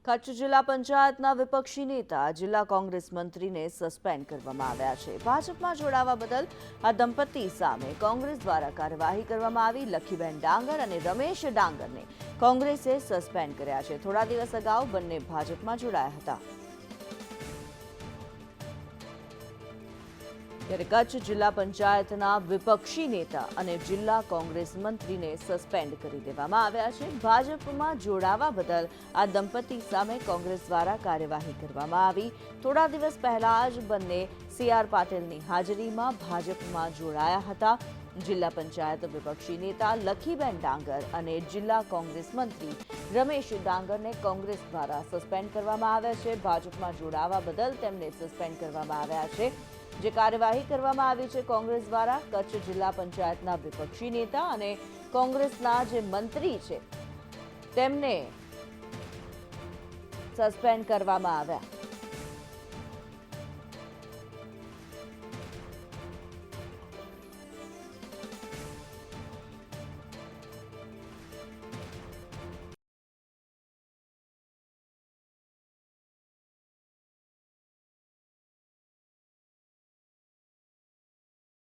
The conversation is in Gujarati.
કચ્છ જિલ્લા પંચાયતના વિપક્ષી નેતા જિલ્લા કોંગ્રેસ મંત્રીને સસ્પેન્ડ કરવામાં આવ્યા છે. ભાજપમાં જોડાવા બદલ આ દંપતી સામે કોંગ્રેસ દ્વારા કાર્યવાહી કરવામાં આવી. લખીબેન ડાંગર અને રમેશ ડાંગરને કોંગ્રેસે સસ્પેન્ડ કર્યા છે. થોડા દિવસ અગાઉ બંને ભાજપમાં જોડાયા હતા. ત્યારે કચ્છ જિલ્લા પંચાયતના વિપક્ષી નેતા અને જિલ્લા કોંગ્રેસ મંત્રીને સસ્પેન્ડ કરી દેવામાં આવ્યા છે. ભાજપમાં જોડાવા બદલ આ દંપતી સામે કોંગ્રેસ દ્વારા કાર્યવાહી કરવામાં આવી. થોડા દિવસ પહેલા જ બંને CR પાટીલની હાજરીમાં ભાજપમાં જોડાયા હતા. જિલ્લા પંચાયત વિપક્ષી નેતા લખીબેન ડાંગર અને જિલ્લા કોંગ્રેસ મંત્રી રમેશ ડાંગરને કોંગ્રેસ દ્વારા સસ્પેન્ડ કરવામાં આવ્યા છે. ભાજપમાં જોડાવા બદલ તેમને સસ્પેન્ડ કરવામાં આવ્યા છે. જે કાર્યવાહી કરવામાં આવી છે કોંગ્રેસ દ્વારા, કચ્છ જિલ્લા પંચાયતના વિપક્ષી નેતા અને કોંગ્રેસના જે મંત્રી છે તેમને સસ્પેન્ડ કરવામાં આવ્યા.